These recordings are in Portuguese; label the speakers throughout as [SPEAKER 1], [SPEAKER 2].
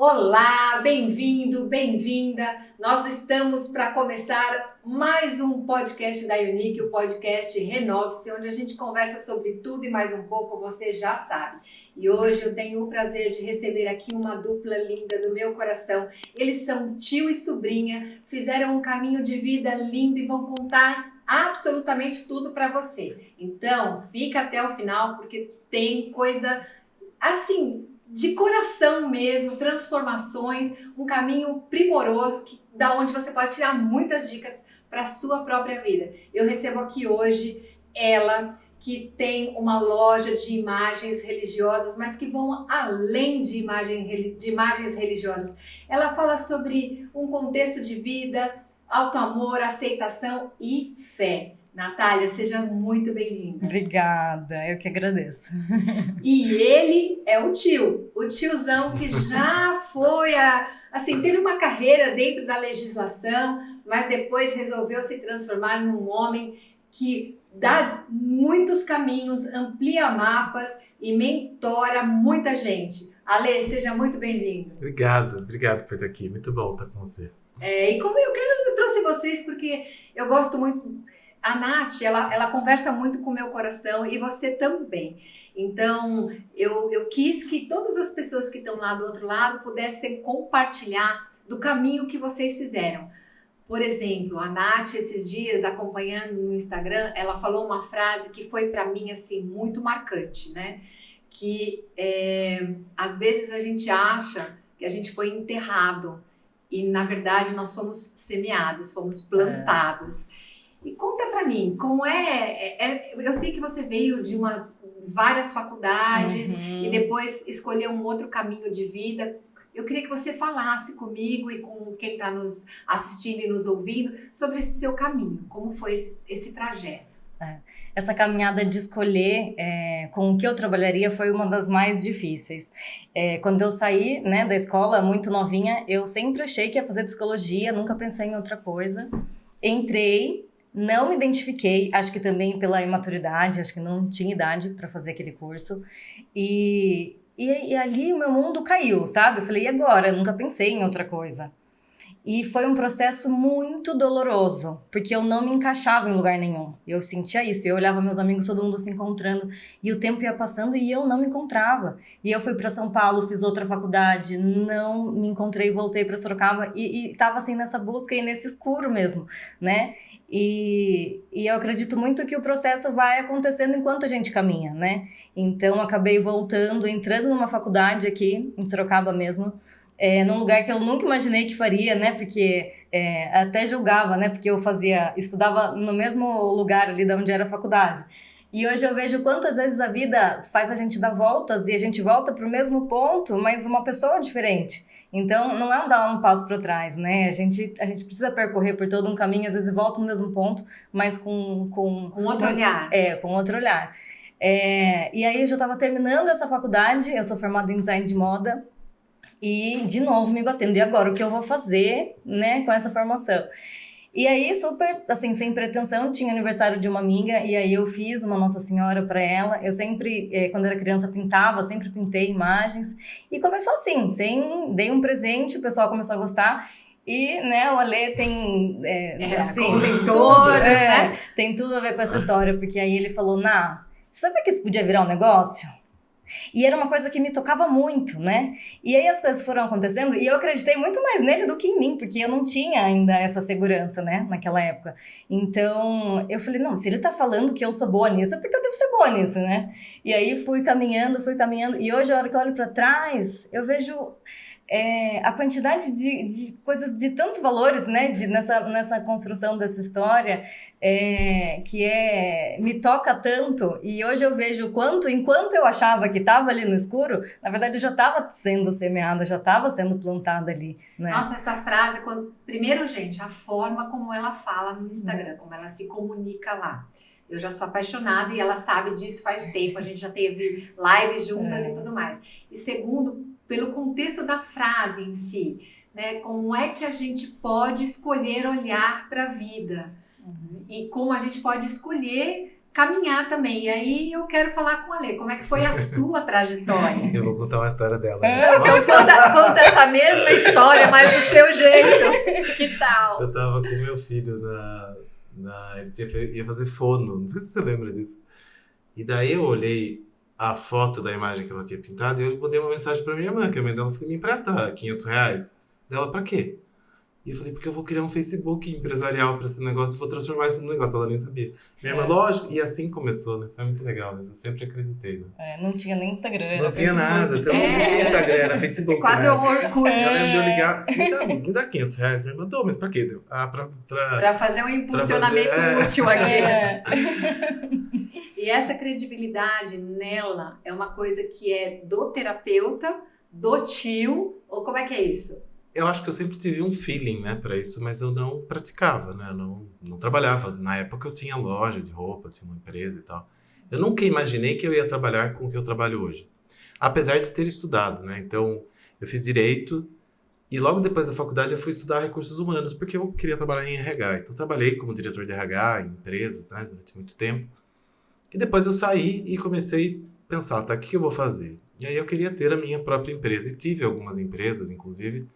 [SPEAKER 1] Olá, bem-vindo, bem-vinda. Nós estamos para começar mais um podcast da Unique, o podcast Renove-se, onde a gente conversa sobre tudo e mais um pouco, você já sabe. E hoje eu tenho o prazer de receber aqui uma dupla linda do meu coração. Eles são tio e sobrinha, fizeram um caminho de vida lindo e vão contar absolutamente tudo para você. Então, fica até o final porque tem coisa assim de coração mesmo, transformações, um caminho primoroso da onde você pode tirar muitas dicas para a sua própria vida. Eu recebo aqui hoje ela, que tem uma loja de imagens religiosas, mas que vão além de imagens religiosas. Ela fala sobre um contexto de vida, autoamor, aceitação e fé. Natália, seja muito bem-vinda.
[SPEAKER 2] Obrigada, eu que agradeço.
[SPEAKER 1] E ele é o tiozão que já foi teve uma carreira dentro da legislação, mas depois resolveu se transformar num homem que dá muitos caminhos, amplia mapas e mentora muita gente. Ale, seja muito bem-vindo.
[SPEAKER 3] Obrigado por estar aqui. Muito bom estar com você.
[SPEAKER 1] E como eu trouxe vocês porque eu gosto muito. A Nath, ela conversa muito com o meu coração e você também. Então, eu quis que todas as pessoas que estão lá do outro lado pudessem compartilhar do caminho que vocês fizeram. Por exemplo, a Nath, esses dias, acompanhando no Instagram, ela falou uma frase que foi para mim, assim, muito marcante, né? Que às vezes a gente acha que a gente foi enterrado e, na verdade, nós fomos semeados, fomos plantados. E conta pra mim, como eu sei que você veio de várias faculdades e depois escolheu um outro caminho de vida. Eu queria que você falasse comigo e com quem está nos assistindo e nos ouvindo sobre esse seu caminho, como foi esse trajeto.
[SPEAKER 2] Essa caminhada de escolher com o que eu trabalharia foi uma das mais difíceis. Quando eu saí, né, da escola muito novinha, eu sempre achei que ia fazer psicologia, nunca pensei em outra coisa. Entrei, não me identifiquei, acho que também pela imaturidade, acho que não tinha idade para fazer aquele curso. E ali o meu mundo caiu, sabe? Eu falei, e agora? Eu nunca pensei em outra coisa. E foi um processo muito doloroso, porque eu não me encaixava em lugar nenhum. Eu sentia isso, eu olhava meus amigos, todo mundo se encontrando, e o tempo ia passando e eu não me encontrava. E eu fui para São Paulo, fiz outra faculdade, não me encontrei, voltei para Sorocaba e tava assim nessa busca e nesse escuro mesmo, né? E eu acredito muito que o processo vai acontecendo enquanto a gente caminha, né? Então, acabei voltando, entrando numa faculdade aqui, em Sorocaba mesmo, num lugar que eu nunca imaginei que faria, né? Porque até julgava, né? Porque eu estudava no mesmo lugar ali de onde era a faculdade. E hoje eu vejo quantas vezes a vida faz a gente dar voltas e a gente volta para o mesmo ponto, mas uma pessoa diferente. Então, não é dar um passo para trás, né? A gente precisa percorrer por todo um caminho, às vezes volta no mesmo ponto, mas com
[SPEAKER 1] outro olhar.
[SPEAKER 2] Com outro olhar. E aí eu já estava terminando essa faculdade, eu sou formada em design de moda, e de novo me batendo, e agora o que eu vou fazer, né, com essa formação? E aí, super, assim, sem pretensão, tinha aniversário de uma amiga, e aí eu fiz uma Nossa Senhora para ela. Eu sempre, quando era criança, pintava, sempre pintei imagens. E começou assim, dei um presente, o pessoal começou a gostar. E, né, o Ale tem,
[SPEAKER 1] como leitor, né?
[SPEAKER 2] Tem tudo a ver com essa história, porque aí ele falou, sabe que isso podia virar um negócio? E era uma coisa que me tocava muito, né? E aí as coisas foram acontecendo e eu acreditei muito mais nele do que em mim, porque eu não tinha ainda essa segurança, né? Naquela época. Então, eu falei, não, se ele tá falando que eu sou boa nisso, é porque eu devo ser boa nisso, né? E aí fui caminhando, e hoje, a hora que eu olho pra trás, eu vejo a quantidade de coisas, de tantos valores, né? Nessa construção dessa história, que me toca tanto. E hoje eu vejo enquanto eu achava que estava ali no escuro, na verdade eu já estava sendo semeada, já estava sendo plantada ali, né?
[SPEAKER 1] Nossa, essa frase, primeiro, gente, a forma como ela fala no Instagram, como ela se comunica lá. Eu já sou apaixonada e ela sabe disso faz tempo, a gente já teve lives juntas e tudo mais. E segundo, pelo contexto da frase em si, né? Como é que a gente pode escolher olhar para a vida? E como a gente pode escolher caminhar também. E aí eu quero falar com a Lê, como é que foi a sua trajetória?
[SPEAKER 3] Eu vou contar uma história dela.
[SPEAKER 1] Então conta essa mesma história, mas do seu jeito. Que tal?
[SPEAKER 3] Eu tava com meu filho ele ia fazer fono, não sei se você lembra disso. E daí eu olhei a foto da imagem que ela tinha pintado e eu mandei uma mensagem pra minha irmã, que a mãe dela falou, me empresta R$500. Dela, pra quê? E eu falei, porque eu vou criar um Facebook empresarial pra esse negócio e vou transformar isso num negócio. Ela nem sabia. Minha irmã, lógico. E assim começou, né? Foi muito legal, mas eu sempre acreditei, né?
[SPEAKER 2] Não tinha nem Instagram.
[SPEAKER 3] Não tinha nada. Então, não tinha Instagram, era Facebook.
[SPEAKER 1] Quase um Orkut.
[SPEAKER 3] Eu lembro de eu ligar, me dá R$500. Minha irmã, dou, mas pra quê? Deu?
[SPEAKER 1] Pra fazer um impulsionamento útil aqui. E essa credibilidade nela é uma coisa que é do terapeuta, do tio, ou como é que é isso?
[SPEAKER 3] Eu acho que eu sempre tive um feeling, né, pra isso, mas eu não praticava, né, não trabalhava. Na época eu tinha loja de roupa, tinha uma empresa e tal. Eu nunca imaginei que eu ia trabalhar com o que eu trabalho hoje. Apesar de ter estudado, né, então eu fiz Direito e logo depois da faculdade eu fui estudar Recursos Humanos, porque eu queria trabalhar em RH. Então eu trabalhei como diretor de RH em empresas, né, durante muito tempo. E depois eu saí e comecei a pensar, tá, o que eu vou fazer? E aí eu queria ter a minha própria empresa e tive algumas empresas, inclusive.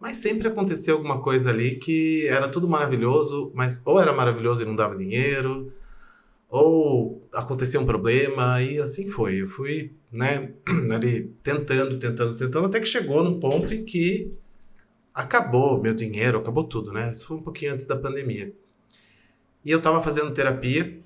[SPEAKER 3] Mas sempre acontecia alguma coisa ali que era tudo maravilhoso, mas ou era maravilhoso e não dava dinheiro, ou acontecia um problema, e assim foi. Eu fui, né, ali tentando, até que chegou num ponto em que acabou meu dinheiro, acabou tudo, né? Isso foi um pouquinho antes da pandemia. E eu tava fazendo terapia,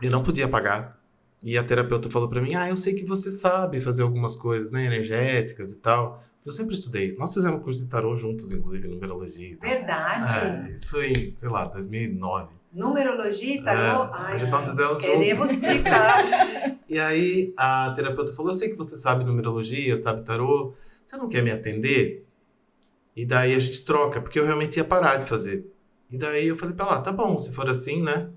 [SPEAKER 3] e não podia pagar. E a terapeuta falou pra mim, eu sei que você sabe fazer algumas coisas, né, energéticas e tal. Eu sempre estudei. Nós fizemos curso de tarô juntos, inclusive, numerologia e tal.
[SPEAKER 1] Verdade?
[SPEAKER 3] Isso em, sei lá, 2009.
[SPEAKER 1] Numerologia e tarô?
[SPEAKER 3] Nós fizemos
[SPEAKER 1] queremos
[SPEAKER 3] juntos.
[SPEAKER 1] dicas.
[SPEAKER 3] E aí a terapeuta falou, eu sei que você sabe numerologia, sabe tarô, você não quer me atender? E daí a gente troca, porque eu realmente ia parar de fazer. E daí eu falei pra ela, tá bom, se for assim, né?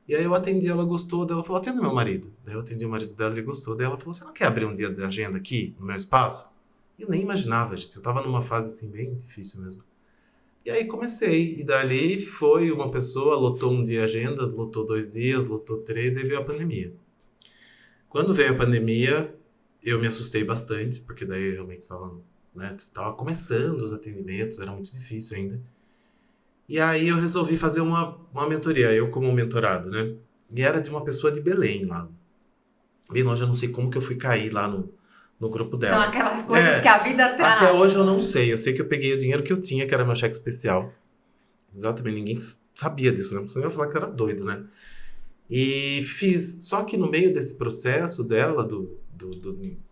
[SPEAKER 3] E aí eu atendi, ela gostou, daí ela falou, atenda meu marido. Daí eu atendi o marido dela, ele gostou. Daí ela falou, você não quer abrir um dia de agenda aqui, no meu espaço? Eu nem imaginava, gente. Eu tava numa fase, assim, bem difícil mesmo. E aí comecei. E dali foi uma pessoa, lotou um dia a agenda, lotou 2 dias, lotou 3, aí veio a pandemia. Quando veio a pandemia, eu me assustei bastante, porque daí eu realmente tava começando os atendimentos, era muito difícil ainda. E aí eu resolvi fazer uma mentoria, eu como mentorado, né? E era de uma pessoa de Belém lá. Bem longe, eu não sei como que eu fui cair lá no grupo dela.
[SPEAKER 1] São aquelas coisas que a vida traz.
[SPEAKER 3] Até hoje eu não sei. Eu sei que eu peguei o dinheiro que eu tinha, que era meu cheque especial. Exatamente, ninguém sabia disso, né? Porque eu ia falar que eu era doido, né? E fiz. Só que no meio desse processo dela, do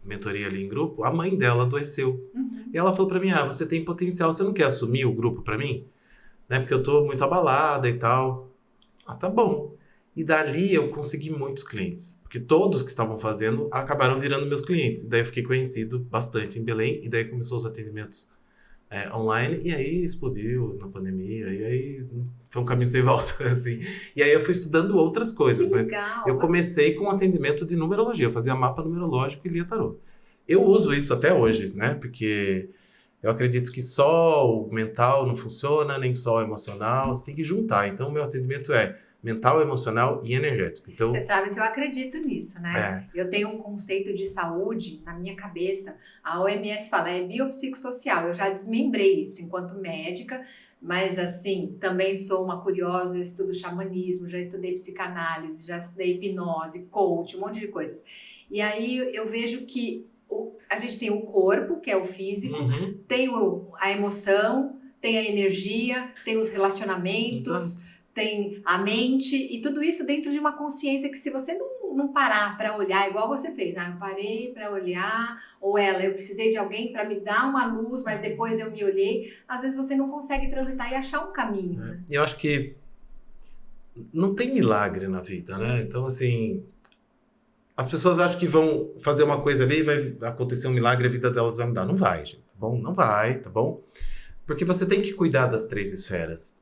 [SPEAKER 3] mentoria ali em grupo, a mãe dela adoeceu. E ela falou pra mim, você tem potencial, você não quer assumir o grupo pra mim? Né? Porque eu tô muito abalada e tal. Tá bom. E dali eu consegui muitos clientes, porque todos que estavam fazendo acabaram virando meus clientes. E daí eu fiquei conhecido bastante em Belém, e daí começou os atendimentos online, e aí explodiu na pandemia, e aí foi um caminho sem volta, assim. E aí eu fui estudando outras coisas, mas eu comecei com atendimento de numerologia, eu fazia mapa numerológico e lia tarô. Eu uso isso até hoje, né, porque eu acredito que só o mental não funciona, nem só o emocional, você tem que juntar. Então o meu atendimento é mental, emocional e energético. Então,
[SPEAKER 1] você sabe que eu acredito nisso, né? Eu tenho um conceito de saúde na minha cabeça. A OMS fala, é biopsicossocial. Eu já desmembrei isso enquanto médica, mas assim, também sou uma curiosa, eu estudo xamanismo, já estudei psicanálise, já estudei hipnose, coach, um monte de coisas. E aí eu vejo que a gente tem o corpo, que é o físico, tem a emoção, tem a energia, tem os relacionamentos, tem a mente, e tudo isso dentro de uma consciência que se você não parar para olhar, igual você fez, eu parei para olhar, ou eu precisei de alguém para me dar uma luz, mas depois eu me olhei, às vezes você não consegue transitar e achar um caminho. Né?
[SPEAKER 3] Eu acho que não tem milagre na vida, né? Então, assim, as pessoas acham que vão fazer uma coisa ali, vai acontecer um milagre e a vida delas vai mudar. Não vai, gente, tá bom? Não vai, tá bom? Porque você tem que cuidar das 3 esferas.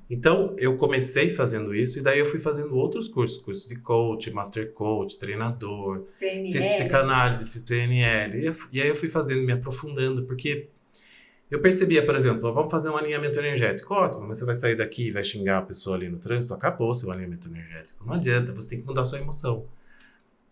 [SPEAKER 3] Então, eu comecei fazendo isso e daí eu fui fazendo outros cursos. Curso de coach, master coach, treinador.
[SPEAKER 1] PNL,
[SPEAKER 3] fiz psicanálise, fiz PNL. E aí eu fui fazendo, me aprofundando. Porque Eu percebia, por exemplo, vamos fazer um alinhamento energético. Ótimo, mas você vai sair daqui e vai xingar a pessoa ali no trânsito, acabou o seu alinhamento energético. Não adianta, você tem que mudar a sua emoção,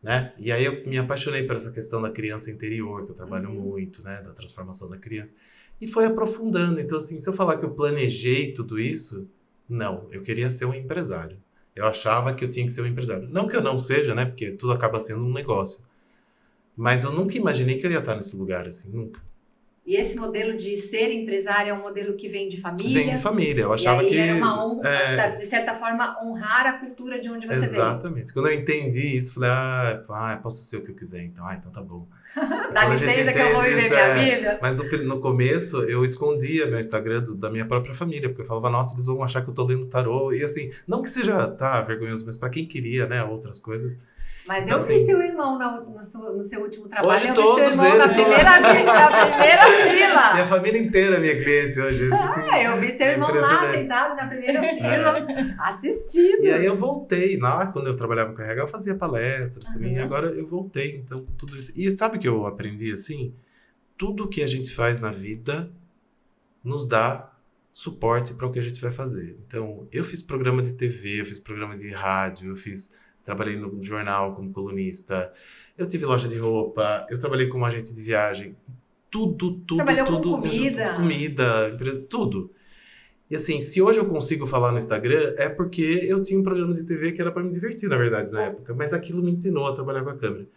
[SPEAKER 3] né? E aí eu me apaixonei por essa questão da criança interior, que eu trabalho muito, né? Da transformação da criança. E foi aprofundando. Então, assim, se eu falar que eu planejei tudo isso, não, eu queria ser um empresário. Eu achava que eu tinha que ser um empresário. Não que eu não seja, né? Porque tudo acaba sendo um negócio. Mas eu nunca imaginei que eu ia estar nesse lugar, assim, nunca.
[SPEAKER 1] E esse modelo de ser empresário é um modelo que vem de família?
[SPEAKER 3] Vem de família. Eu achava que...
[SPEAKER 1] era uma honra, de certa forma, honrar a cultura de onde você veio.
[SPEAKER 3] Exatamente. Quando eu entendi isso, falei, eu posso ser o que eu quiser, então tá bom.
[SPEAKER 1] Dá licença que eu vou viver minha vida.
[SPEAKER 3] Mas no começo, eu escondia meu Instagram da minha própria família, porque eu falava, nossa, eles vão achar que eu tô lendo tarô. E assim, não que seja, vergonhoso, mas pra quem queria, né, outras coisas...
[SPEAKER 1] Mas
[SPEAKER 3] então,
[SPEAKER 1] eu vi seu irmão no seu último trabalho.
[SPEAKER 3] Hoje
[SPEAKER 1] eu vi seu irmão
[SPEAKER 3] eles
[SPEAKER 1] na primeira fila.
[SPEAKER 3] Minha família inteira é minha cliente hoje.
[SPEAKER 1] Eu vi seu irmão lá sentado na primeira fila, assistindo.
[SPEAKER 3] E aí eu voltei. Lá, quando eu trabalhava com RH, eu fazia palestras também. E agora eu voltei, então, com tudo isso. E sabe o que eu aprendi, assim? Tudo que a gente faz na vida nos dá suporte para o que a gente vai fazer. Então, eu fiz programa de TV, eu fiz programa de rádio, trabalhei no jornal como colunista, eu tive loja de roupa, eu trabalhei como agente de viagem, tudo.
[SPEAKER 1] Trabalhou
[SPEAKER 3] tudo,
[SPEAKER 1] com comida.
[SPEAKER 3] Comida, empresa, tudo. E assim, se hoje eu consigo falar no Instagram, é porque eu tinha um programa de TV que era para me divertir, na verdade, na época. Mas aquilo me ensinou a trabalhar com a câmera.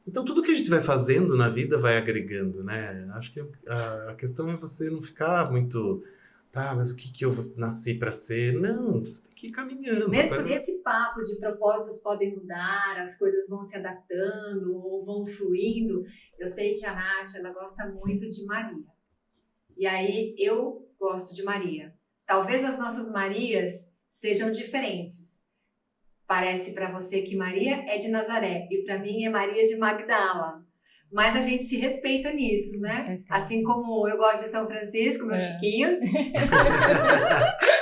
[SPEAKER 3] Então, tudo que a gente vai fazendo na vida vai agregando, né? Acho que a questão é você não ficar muito... mas o que eu nasci para ser? Não, você tem que ir caminhando.
[SPEAKER 1] Mesmo porque esse papo de propósitos podem mudar, as coisas vão se adaptando ou vão fluindo. Eu sei que a Nath, ela gosta muito de Maria. E aí, eu gosto de Maria. Talvez as nossas Marias sejam diferentes. Parece para você que Maria é de Nazaré e para mim é Maria de Magdala. Mas a gente se respeita nisso, né? Assim como eu gosto de São Francisco, meus chiquinhos.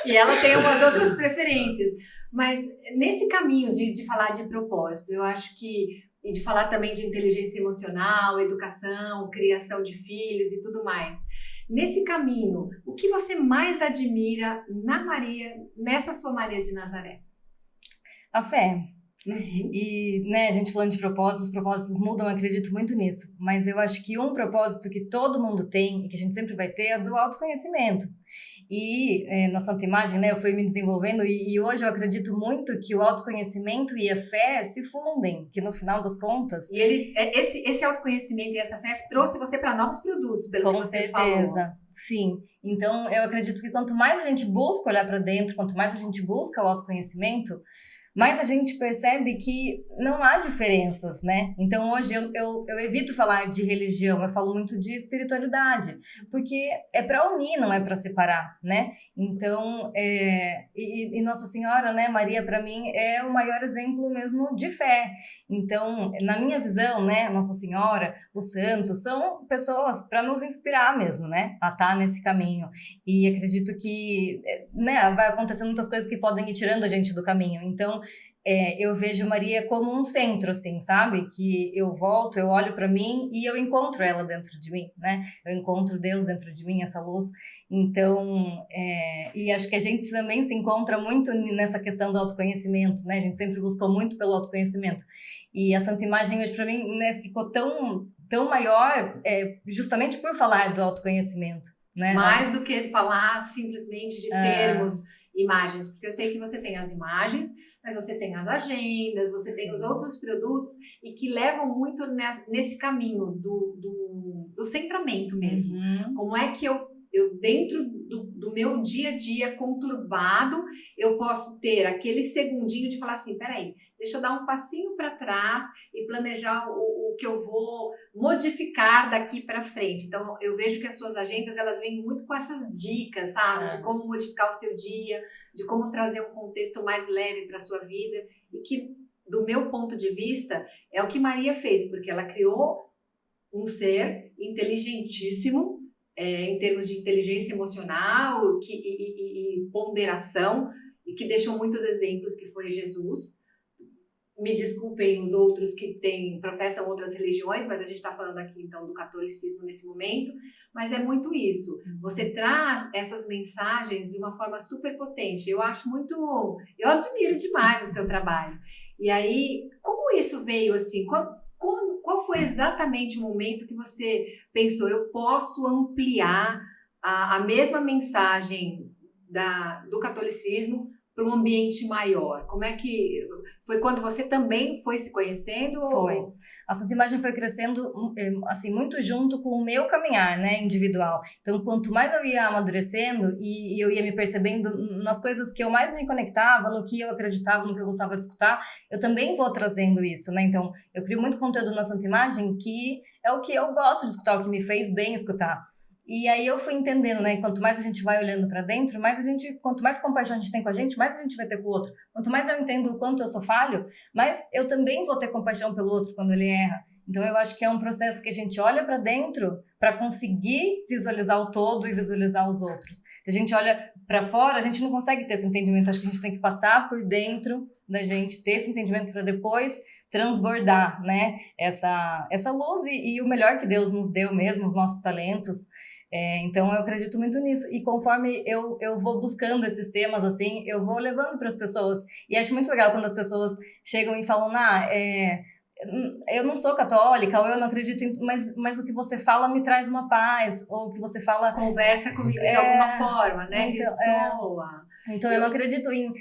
[SPEAKER 1] E ela tem umas outras preferências. Mas nesse caminho de falar de propósito, eu acho que... E de falar também de inteligência emocional, educação, criação de filhos e tudo mais. Nesse caminho, o que você mais admira na Maria, nessa sua Maria de Nazaré?
[SPEAKER 2] A fé.
[SPEAKER 1] Uhum.
[SPEAKER 2] E, né, a gente falando de propósitos, os propósitos mudam, eu acredito muito nisso. Mas eu acho que um propósito que todo mundo tem, e que a gente sempre vai ter, é do autoconhecimento. E na Santa Imagem, né, eu fui me desenvolvendo e hoje eu acredito muito que o autoconhecimento e a fé se fundem, que no final das contas...
[SPEAKER 1] E esse autoconhecimento e essa fé trouxe você para novos produtos, pelo que você falou.
[SPEAKER 2] Com certeza, sim. Então, eu acredito que quanto mais a gente busca olhar para dentro, quanto mais a gente busca o autoconhecimento, mais a gente percebe que não há diferenças, né? Então, hoje eu evito falar de religião, eu falo muito de espiritualidade, porque é para unir, não é para separar, né? Então, e Nossa Senhora, né, Maria, para mim, é o maior exemplo mesmo de fé. Então, na minha visão, né, Nossa Senhora, os santos, são pessoas para nos inspirar mesmo, né? A estar nesse caminho. E acredito que, né, vai acontecer muitas coisas que podem ir tirando a gente do caminho. Então, eu vejo Maria como um centro, assim, sabe? Que eu volto, eu olho para mim e eu encontro ela dentro de mim, né? Eu encontro Deus dentro de mim, essa luz. Então, e acho que a gente também se encontra muito nessa questão do autoconhecimento, né? A gente sempre buscou muito pelo autoconhecimento. E a Santa Imagem hoje, para mim, né, ficou tão maior justamente por falar do autoconhecimento, né?
[SPEAKER 1] Mais do que falar simplesmente de termos, imagens, porque eu sei que você tem as imagens, mas você tem as agendas, você tem os outros produtos e que levam muito nesse caminho do centramento mesmo.
[SPEAKER 2] Uhum.
[SPEAKER 1] Como é que eu dentro do meu dia a dia conturbado, eu posso ter aquele segundinho de falar assim, peraí, deixa eu dar um passinho para trás e planejar o que eu vou modificar daqui para frente. Então, eu vejo que as suas agendas, elas vêm muito com essas dicas, sabe? De como modificar o seu dia, de como trazer um contexto mais leve para a sua vida. E que, do meu ponto de vista, é o que Maria fez, porque ela criou um ser inteligentíssimo, em termos de inteligência emocional e ponderação, e que deixou muitos exemplos, que foi Jesus. Me desculpem os outros que professam outras religiões, mas a gente está falando aqui então do catolicismo nesse momento, mas é muito isso. Você traz essas mensagens de uma forma super potente. Eu admiro demais o seu trabalho. E aí, como isso veio assim? Qual foi exatamente o momento que você pensou, eu posso ampliar a mesma mensagem do catolicismo para um ambiente maior? Como é que foi quando você também foi se conhecendo?
[SPEAKER 2] Foi. A Santa Imagem foi crescendo assim, muito junto com o meu caminhar, né, individual. Então, quanto mais eu ia amadurecendo e eu ia me percebendo nas coisas que eu mais me conectava, no que eu acreditava, no que eu gostava de escutar, eu também vou trazendo isso, né? Então, eu crio muito conteúdo na Santa Imagem que é o que eu gosto de escutar, o que me fez bem escutar. E aí eu fui entendendo, né? Quanto mais a gente vai olhando pra dentro, quanto mais compaixão a gente tem com a gente, mais a gente vai ter com o outro. Quanto mais eu entendo o quanto eu sou falho, mais eu também vou ter compaixão pelo outro quando ele erra. Então eu acho que é um processo que a gente olha pra dentro para conseguir visualizar o todo e visualizar os outros. Se a gente olha pra fora, a gente não consegue ter esse entendimento. Acho que a gente tem que passar por dentro da gente, ter esse entendimento para depois transbordar, né? Essa luz e o melhor que Deus nos deu mesmo, os nossos talentos. Então eu acredito muito nisso, e conforme eu vou buscando esses temas assim, eu vou levando para as pessoas, e acho muito legal quando as pessoas chegam e falam, eu não sou católica, ou eu não acredito mas o que você fala me traz uma paz, ou o que você fala...
[SPEAKER 1] Conversa comigo de alguma forma, né? Ressoa.
[SPEAKER 2] Então eu não acredito em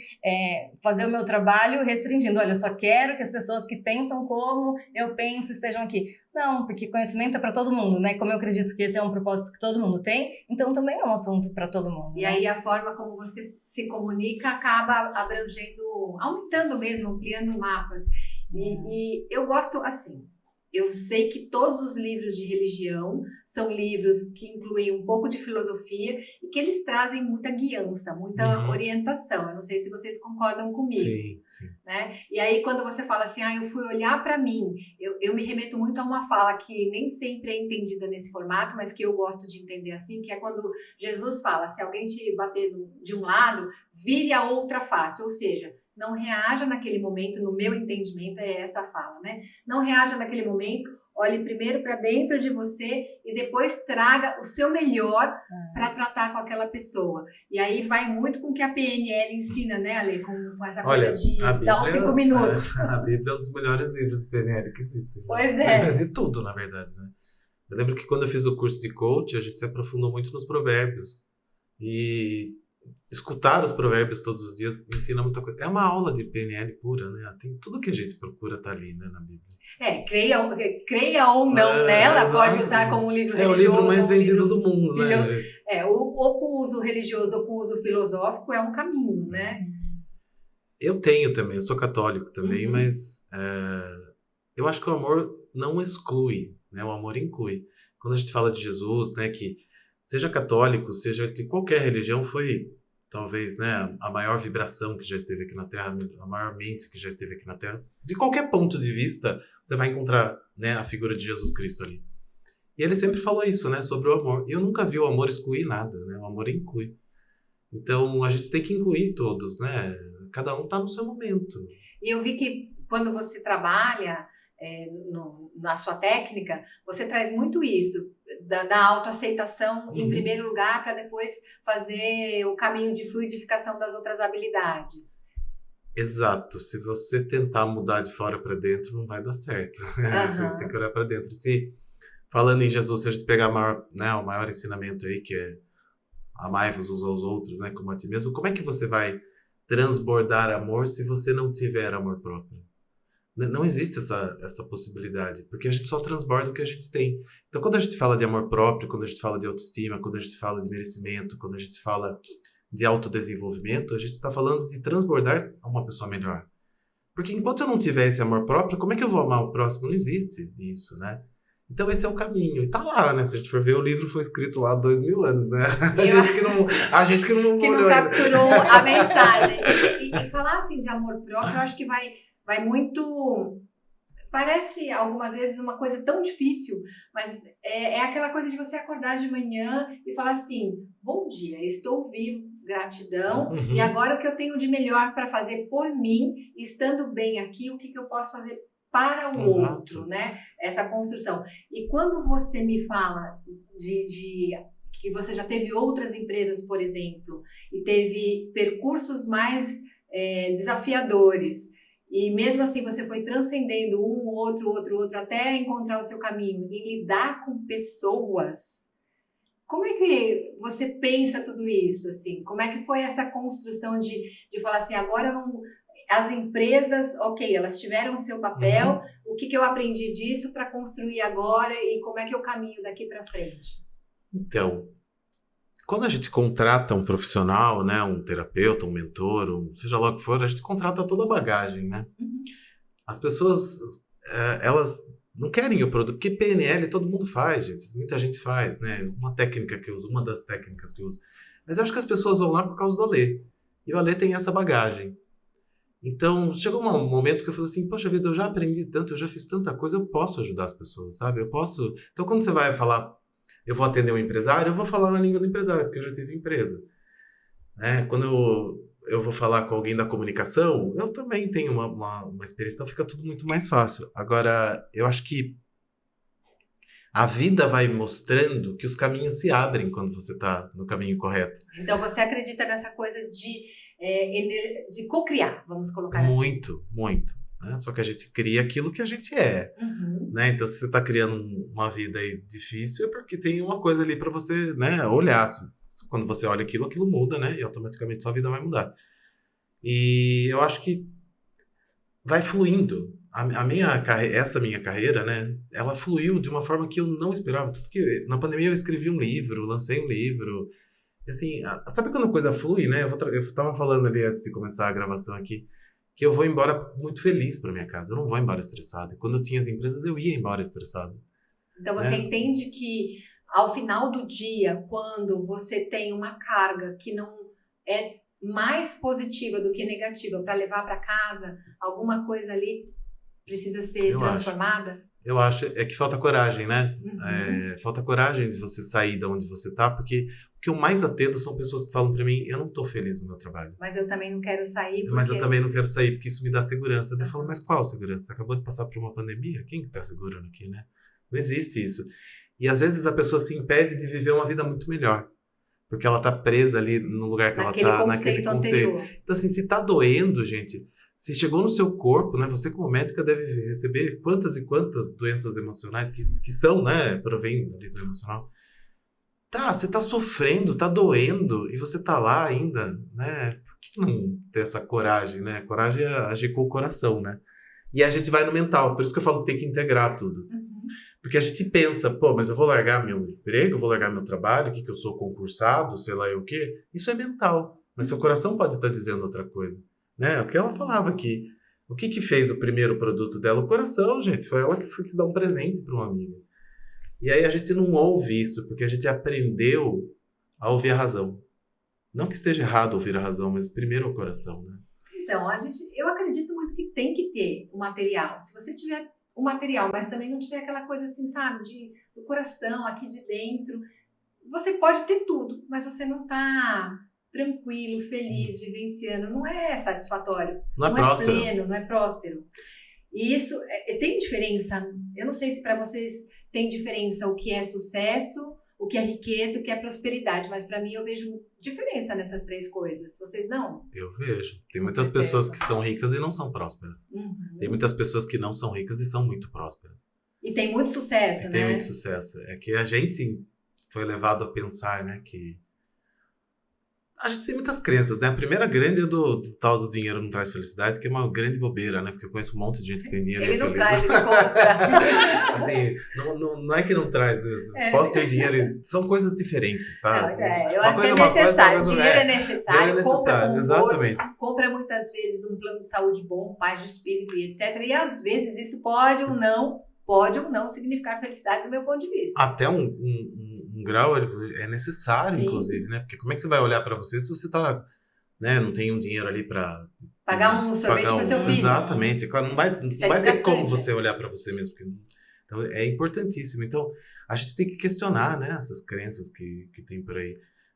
[SPEAKER 2] fazer o meu trabalho restringindo, olha, eu só quero que as pessoas que pensam como eu penso estejam aqui. Não, porque conhecimento é para todo mundo, né? Como eu acredito que esse é um propósito que todo mundo tem, então também é um assunto para todo mundo.
[SPEAKER 1] E aí a forma como você se comunica acaba abrangendo, aumentando mesmo, ampliando mapas. E eu gosto assim, eu sei que todos os livros de religião são livros que incluem um pouco de filosofia e que eles trazem muita guiança, muita orientação. Eu não sei se vocês concordam comigo.
[SPEAKER 3] Sim.
[SPEAKER 1] Né? E aí quando você fala assim, eu fui olhar para mim, eu me remeto muito a uma fala que nem sempre é entendida nesse formato, mas que eu gosto de entender assim, que é quando Jesus fala, se alguém te bater de um lado, vire a outra face, ou seja, não reaja naquele momento, no meu entendimento é essa a fala, né? Não reaja naquele momento, olhe primeiro para dentro de você e depois traga o seu melhor para tratar com aquela pessoa. E aí vai muito com o que a PNL ensina, né, Ale? Com essa coisa de dar uns 5 minutos.
[SPEAKER 3] A Bíblia é um dos melhores livros de PNL que existem.
[SPEAKER 1] Pois é.
[SPEAKER 3] De tudo, na verdade, né? Eu lembro que quando eu fiz o curso de coach, a gente se aprofundou muito nos provérbios. E escutar os provérbios todos os dias ensina muita coisa. É uma aula de PNL pura, né? Tem tudo que a gente procura tá ali, né, na Bíblia.
[SPEAKER 1] Creia ou não nela, pode usar como um livro religioso.
[SPEAKER 3] É o livro mais vendido do mundo, né?
[SPEAKER 1] Ou com uso religioso ou com uso filosófico é um caminho, né?
[SPEAKER 3] Eu sou católico também, mas eu acho que o amor não exclui, né? O amor inclui. Quando a gente fala de Jesus, né, que seja católico, seja de qualquer religião, foi talvez, né, a maior vibração que já esteve aqui na Terra, a maior mente que já esteve aqui na Terra. De qualquer ponto de vista, você vai encontrar, né, a figura de Jesus Cristo ali. E ele sempre falou isso, né, sobre o amor. E eu nunca vi o amor excluir nada, né? O amor inclui. Então, a gente tem que incluir todos, né? Cada um está no seu momento.
[SPEAKER 1] E eu vi que quando você trabalha na sua técnica, você traz muito isso, da autoaceitação em primeiro lugar, para depois fazer o caminho de fluidificação das outras habilidades.
[SPEAKER 3] Exato. Se você tentar mudar de fora para dentro, não vai dar certo. Você tem que olhar para dentro. Falando em Jesus, se a gente pegar o maior ensinamento aí, que é amai-vos uns aos outros, né, como a ti mesmo, como é que você vai transbordar amor se você não tiver amor próprio? Não existe essa possibilidade, porque a gente só transborda o que a gente tem. Então, quando a gente fala de amor próprio, quando a gente fala de autoestima, quando a gente fala de merecimento, quando a gente fala de autodesenvolvimento, a gente está falando de transbordar uma pessoa melhor. Porque enquanto eu não tiver esse amor próprio, como é que eu vou amar o próximo? Não existe isso, né? Então esse é o caminho. E tá lá, né? Se a gente for ver, o livro foi escrito lá há 2000 anos, né? A gente que não
[SPEAKER 1] capturou a mensagem. E falar assim de amor próprio, eu acho que vai muito... Parece algumas vezes uma coisa tão difícil, mas é aquela coisa de você acordar de manhã e falar assim, bom dia, estou vivo, gratidão,
[SPEAKER 3] Uhum.
[SPEAKER 1] e agora o que eu tenho de melhor para fazer por mim, estando bem aqui, o que eu posso fazer para o
[SPEAKER 3] Exato.
[SPEAKER 1] outro, né? Essa construção. E quando você me fala de que você já teve outras empresas, por exemplo, e teve percursos mais desafiadores, e mesmo assim você foi transcendendo um, outro, até encontrar o seu caminho, e lidar com pessoas, como é que você pensa tudo isso, assim? Como é que foi essa construção de falar assim, agora não... As empresas, ok, elas tiveram o seu papel, o que eu aprendi disso para construir agora e como é que eu caminho daqui para frente?
[SPEAKER 3] Então, quando a gente contrata um profissional, né, um terapeuta, um mentor, seja lá o que for, a gente contrata toda a bagagem, né? As pessoas, elas não querem o produto, porque PNL todo mundo faz, gente. Muita gente faz, né? Uma técnica que eu uso, uma das técnicas que eu uso. Mas eu acho que as pessoas vão lá por causa do Alê. E o Alê tem essa bagagem. Então, chegou um momento que eu falei assim, poxa vida, eu já aprendi tanto, eu já fiz tanta coisa, eu posso ajudar as pessoas, sabe? Eu posso... Então, quando você vai falar, eu vou atender um empresário, eu vou falar na língua do empresário, porque eu já tive empresa. Né? Quando eu vou falar com alguém da comunicação, eu também tenho uma experiência, então fica tudo muito mais fácil. Agora, eu acho que a vida vai mostrando que os caminhos se abrem quando você está no caminho correto.
[SPEAKER 1] Então, você acredita nessa coisa de co-criar, vamos colocar assim?
[SPEAKER 3] Muito, muito. Né? Só que a gente cria aquilo que a gente é. Né? Então, se você está criando uma vida aí difícil, é porque tem uma coisa ali para você, né, olhar. Quando você olha aquilo, aquilo muda, né? E automaticamente sua vida vai mudar. E eu acho que vai fluindo. Essa minha carreira, né? Ela fluiu de uma forma que eu não esperava. Tanto que na pandemia eu escrevi um livro, lancei um livro. E assim, sabe quando a coisa flui, né? Eu tava falando ali antes de começar a gravação aqui, que eu vou embora muito feliz para minha casa. Eu não vou embora estressado. E quando eu tinha as empresas, eu ia embora estressado.
[SPEAKER 1] Então você entende que ao final do dia, quando você tem uma carga que não é mais positiva do que negativa para levar para casa, alguma coisa ali precisa ser transformada?
[SPEAKER 3] Eu acho, é que falta coragem, né? Falta coragem de você sair de onde você tá, porque o que eu mais atendo são pessoas que falam pra mim, eu não tô feliz no meu trabalho.
[SPEAKER 1] Mas eu também não quero sair porque...
[SPEAKER 3] Mas eu também não quero sair, porque isso me dá segurança. Eu falo, mas qual segurança? Você acabou de passar por uma pandemia? Quem que tá segurando aqui, né? Não existe isso. E às vezes a pessoa se impede de viver uma vida muito melhor. Porque ela tá presa ali no lugar que ela tá, naquele conceito. Então assim, se tá doendo, gente... Se chegou no seu corpo, né, você como médica deve receber quantas e quantas doenças emocionais que são, né, provém ali do emocional. Tá, você tá sofrendo, tá doendo e você tá lá ainda, né? Por que não ter essa coragem, né? Coragem é agir com o coração, né? E a gente vai no mental, por isso que eu falo que tem que integrar tudo. Porque a gente pensa, pô, mas eu vou largar meu emprego, eu vou largar meu trabalho, que eu sou concursado, sei lá o quê. Isso é mental, mas seu coração pode estar dizendo outra coisa. Né? O que ela falava aqui. O que fez o primeiro produto dela? O coração, gente. Foi ela que quis dar um presente para uma amiga. E aí a gente não ouve isso, porque a gente aprendeu a ouvir a razão. Não que esteja errado ouvir a razão, mas primeiro o coração, né?
[SPEAKER 1] Então, eu acredito muito que tem que ter o material. Se você tiver o material, mas também não tiver aquela coisa assim, sabe, do coração, aqui de dentro, você pode ter tudo, mas você não tá... tranquilo, feliz, vivenciando, não é satisfatório,
[SPEAKER 3] não é
[SPEAKER 1] pleno, não é próspero. E isso tem diferença. Eu não sei se para vocês tem diferença o que é sucesso, o que é riqueza, o que é prosperidade, mas para mim eu vejo diferença nessas três coisas. Vocês não?
[SPEAKER 3] Eu vejo. Tem muitas pessoas que são ricas e não são prósperas. Tem muitas pessoas que não são ricas e são muito prósperas.
[SPEAKER 1] E tem muito sucesso, né?
[SPEAKER 3] Tem muito sucesso. É que a gente foi levado a pensar, né, que a gente tem muitas crenças, né? A primeira grande é do tal do dinheiro não traz felicidade, que é uma grande bobeira, né? Porque eu conheço um monte de gente que tem dinheiro
[SPEAKER 1] ele
[SPEAKER 3] e é
[SPEAKER 1] não
[SPEAKER 3] feliz.
[SPEAKER 1] Traz, ele compra.
[SPEAKER 3] Assim, não é que não traz, né? Posso ter dinheiro, são coisas diferentes, tá?
[SPEAKER 1] Eu acho que é necessário, dinheiro é necessário,
[SPEAKER 3] dinheiro é necessário, exatamente.
[SPEAKER 1] Compra muitas vezes um plano de saúde bom, paz de espírito e etc. E às vezes isso pode ou não significar felicidade do meu ponto de vista.
[SPEAKER 3] Até um grau é necessário, sim, inclusive, né? Porque como é que você vai olhar para você se você tá, né, não tem um dinheiro ali para
[SPEAKER 1] pagar um sorvete para seu filho?
[SPEAKER 3] Exatamente, claro, não vai ter como você olhar para você mesmo. Então é importantíssimo. Então a gente tem que questionar, né, essas crenças que tem por aí.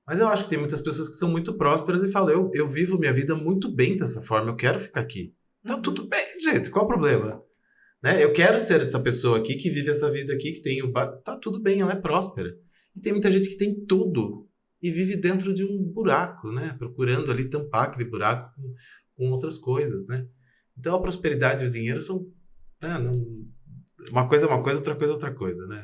[SPEAKER 3] Mas eu acho que tem muitas pessoas que são muito prósperas e falam, eu vivo minha vida muito bem dessa forma, eu quero ficar aqui. Então tudo bem, gente, qual o problema? Né? Eu quero ser essa pessoa aqui que vive essa vida aqui, que tem tá tudo bem, ela é próspera. E tem muita gente que tem tudo e vive dentro de um buraco, né? Procurando ali tampar aquele buraco com outras coisas, né? Então a prosperidade e o dinheiro são... uma coisa é uma coisa, outra coisa é outra coisa, né?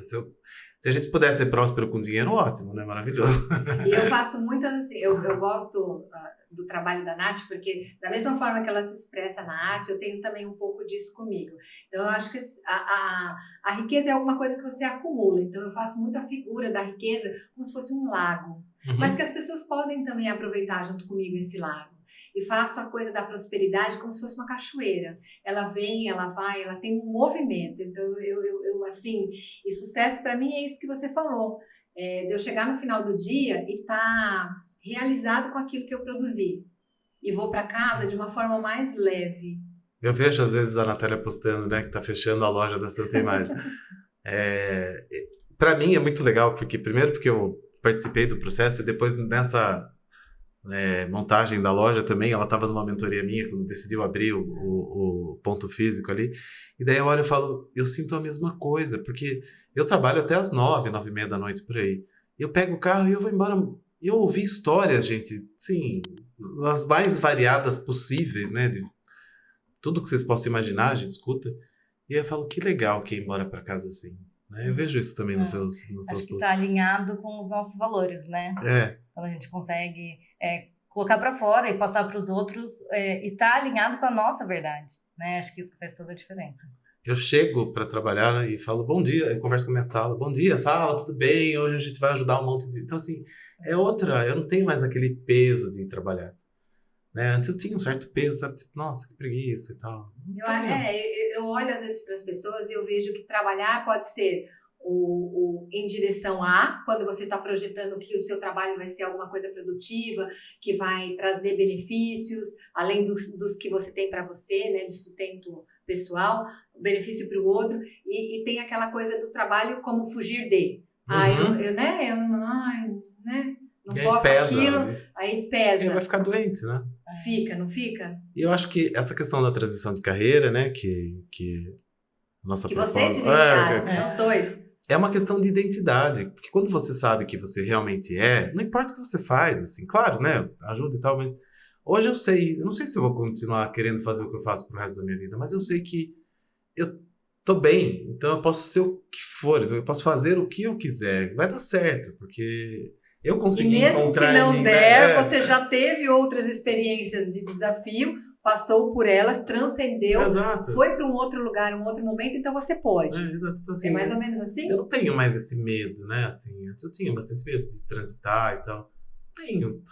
[SPEAKER 3] Se a gente pudesse ser próspero com dinheiro, ótimo, né? Maravilhoso.
[SPEAKER 1] E eu faço muitas, assim, eu gosto do trabalho da Nath, porque da mesma forma que ela se expressa na arte, eu tenho também um pouco disso comigo. Então eu acho que a riqueza é alguma coisa que você acumula. Então eu faço muito a figura da riqueza como se fosse um lago. Mas que as pessoas podem também aproveitar junto comigo esse lago. E faço a coisa da prosperidade como se fosse uma cachoeira. Ela vem, ela vai, ela tem um movimento. Então, eu assim, e sucesso para mim é isso que você falou. De eu chegar no final do dia e estar realizado com aquilo que eu produzi. E vou para casa de uma forma mais leve.
[SPEAKER 3] Eu vejo, às vezes, a Natália postando, né, que tá fechando a loja da Santa Imagem. Para mim é muito legal, porque primeiro porque eu participei do processo e depois nessa montagem da loja também, ela estava numa mentoria minha quando decidiu abrir o ponto físico ali, e daí eu olho e falo, eu sinto a mesma coisa, porque eu trabalho até as 9h30 da noite por aí, eu pego o carro e eu vou embora, eu ouvi histórias, gente, sim, as mais variadas possíveis, né, de tudo que vocês possam imaginar, a gente escuta, e eu falo, que legal que ir embora para casa assim. Eu vejo isso também nos seus
[SPEAKER 2] Acho que está alinhado com os nossos valores, né? Quando a gente consegue colocar para fora e passar para os outros e tá alinhado com a nossa verdade, né? Acho que isso faz toda a diferença.
[SPEAKER 3] Eu chego para trabalhar e falo, bom dia, eu converso com a minha sala, bom dia, sala, tudo bem? Hoje a gente vai ajudar um monte de... Então, assim, eu não tenho mais aquele peso de trabalhar. Né? Antes eu tinha um certo peso, sabe? Tipo, nossa, que preguiça e tal.
[SPEAKER 1] Eu olho às vezes para as pessoas e eu vejo que trabalhar pode ser em direção a, quando você está projetando que o seu trabalho vai ser alguma coisa produtiva, que vai trazer benefícios, além dos que você tem para você, né, de sustento pessoal, benefício para o outro, e tem aquela coisa do trabalho como fugir de. Não posso pesa, aquilo, né? Aí pesa.
[SPEAKER 3] Ele vai ficar doente, né?
[SPEAKER 1] Fica, não fica?
[SPEAKER 3] E eu acho que essa questão da transição de carreira, né, que nossa
[SPEAKER 1] que vocês vivenciaram, né, os dois.
[SPEAKER 3] É uma questão de identidade, porque quando você sabe que você realmente não importa o que você faz, assim, claro, né, ajuda e tal, mas hoje eu não sei se eu vou continuar querendo fazer o que eu faço pro resto da minha vida, mas eu sei que eu tô bem, então eu posso ser o que for, eu posso fazer o que eu quiser, vai dar certo, porque eu consegui encontrar...
[SPEAKER 1] E mesmo que não der, você já teve outras experiências de desafio, passou por elas, transcendeu,
[SPEAKER 3] exato,
[SPEAKER 1] foi para um outro lugar, um outro momento, então você pode.
[SPEAKER 3] Exato. Então, assim,
[SPEAKER 1] mais ou menos assim?
[SPEAKER 3] Eu não tenho mais esse medo, né? Assim, antes eu tinha bastante medo de transitar e tal.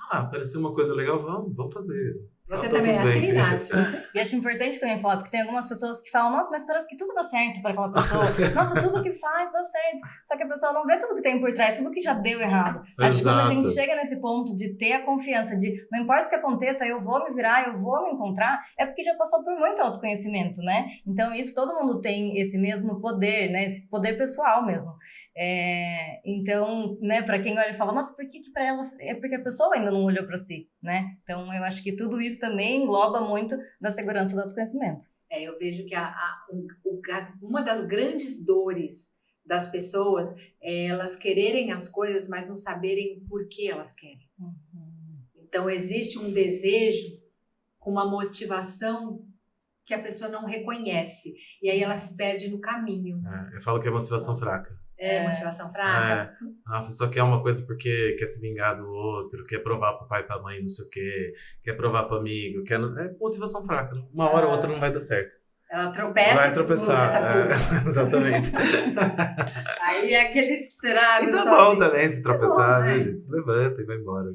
[SPEAKER 3] Apareceu uma coisa legal, vamos fazer.
[SPEAKER 1] Você também é assim, Nath?
[SPEAKER 2] E acho importante também falar, porque tem algumas pessoas que falam, nossa, mas parece que tudo dá certo para aquela pessoa. Nossa, tudo que faz dá certo. Só que a pessoa não vê tudo que tem por trás, tudo que já deu errado. Acho que quando a gente chega nesse ponto de ter a confiança de, não importa o que aconteça, eu vou me virar, eu vou me encontrar, é porque já passou por muito autoconhecimento, né? Então isso, todo mundo tem esse mesmo poder, né? Esse poder pessoal mesmo. Então, né, para quem olha e fala, nossa, por que para elas? É porque a pessoa ainda não olhou para si, né? Então, eu acho que tudo isso também engloba muito da segurança do autoconhecimento.
[SPEAKER 1] Eu vejo que uma das grandes dores das pessoas é elas quererem as coisas, mas não saberem por que elas querem. Então, existe um desejo com uma motivação que a pessoa não reconhece. E aí ela se perde no caminho.
[SPEAKER 3] Eu falo que é motivação fraca.
[SPEAKER 1] Motivação fraca.
[SPEAKER 3] A pessoa quer uma coisa porque quer se vingar do outro, quer provar pro pai e pra mãe não sei o quê, quer provar pro amigo, é motivação fraca. Uma hora ou outra não vai dar certo.
[SPEAKER 1] Ela tropeça.
[SPEAKER 3] Vai tropeçar. Exatamente.
[SPEAKER 1] Aí é aquele estrago.
[SPEAKER 3] E tá bom também se tropeçar, viu, gente? Levanta e vai embora.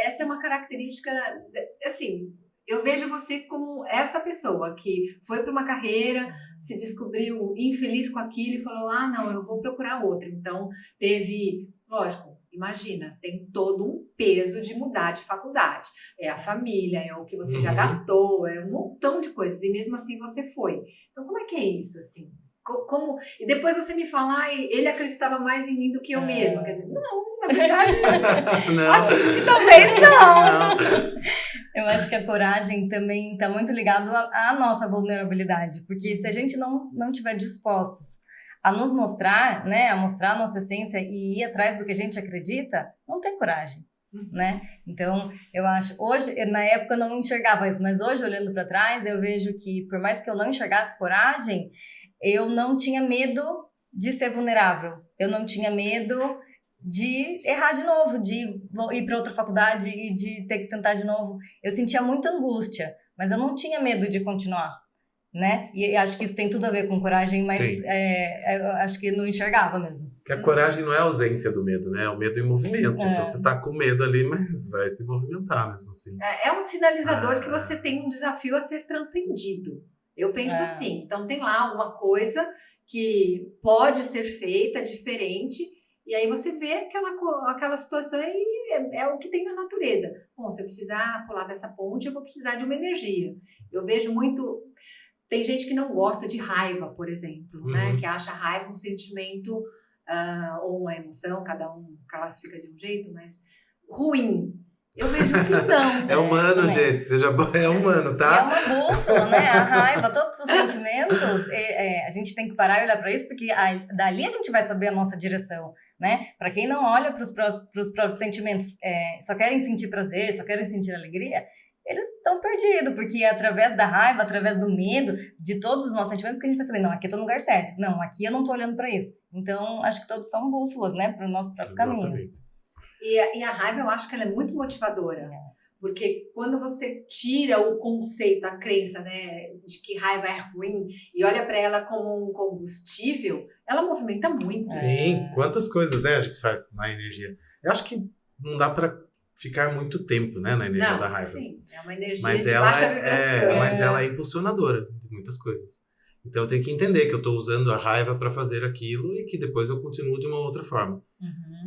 [SPEAKER 1] Essa é uma característica, assim... Eu vejo você como essa pessoa que foi para uma carreira, se descobriu infeliz com aquilo e falou, não, eu vou procurar outra. Então, lógico, imagina, tem todo um peso de mudar de faculdade. É a família, é o que você já gastou, é um montão de coisas. E mesmo assim você foi. Então, como é que é isso, assim? E depois você me falar, ele acreditava mais em mim do que eu mesma. Quer dizer, na verdade,
[SPEAKER 3] Não.
[SPEAKER 1] acho que talvez não.
[SPEAKER 2] Eu acho que a coragem também está muito ligado à nossa vulnerabilidade, porque se a gente não tiver dispostos a nos mostrar, né, a mostrar a nossa essência e ir atrás do que a gente acredita, não tem coragem, né? Então, eu acho, hoje, na época eu não enxergava isso, mas hoje, olhando para trás, eu vejo que, por mais que eu não enxergasse coragem, eu não tinha medo de ser vulnerável, eu não tinha medo de errar de novo, de ir para outra faculdade e de ter que tentar de novo. Eu sentia muita angústia, mas eu não tinha medo de continuar, né? E acho que isso tem tudo a ver com coragem, mas eu acho que não enxergava mesmo.
[SPEAKER 3] Porque a coragem não é a ausência do medo, né? É o medo em movimento. Então você tá com medo ali, mas vai se movimentar mesmo assim.
[SPEAKER 1] É um sinalizador que você tem um desafio a ser transcendido. Eu penso assim. Então tem lá alguma coisa que pode ser feita diferente. E aí você vê aquela situação e é o que tem na natureza. Bom, se eu precisar pular dessa ponte, eu vou precisar de uma energia. Eu vejo muito... Tem gente que não gosta de raiva, por exemplo, né? Que acha a raiva um sentimento ou uma emoção, cada um classifica de um jeito, mas ruim. Eu vejo que não.
[SPEAKER 3] É humano, gente. É humano, tá?
[SPEAKER 2] É uma bússola, né? A raiva, todos os sentimentos, a gente tem que parar e olhar para isso, porque dali a gente vai saber a nossa direção, né? Para quem não olha para os próprios sentimentos, só querem sentir prazer, só querem sentir alegria, eles estão perdidos, porque é através da raiva, através do medo, de todos os nossos sentimentos que a gente vai saber, não, aqui eu tô no lugar certo, não, aqui eu não tô olhando para isso. Então, acho que todos são bússolas, né? Para o nosso próprio caminho.
[SPEAKER 1] E a raiva, eu acho que ela é muito motivadora. Porque quando você tira o conceito, a crença, né, de que raiva é ruim e olha para ela como um combustível, ela movimenta muito.
[SPEAKER 3] Sim, quantas coisas, né, a gente faz na energia. Eu acho que não dá para ficar muito tempo, né, na energia da raiva.
[SPEAKER 1] Sim, é uma energia
[SPEAKER 3] mas
[SPEAKER 1] de baixa vibração.
[SPEAKER 3] Mas ela é impulsionadora de muitas coisas. Então eu tenho que entender que eu estou usando a raiva para fazer aquilo e que depois eu continuo de uma outra forma.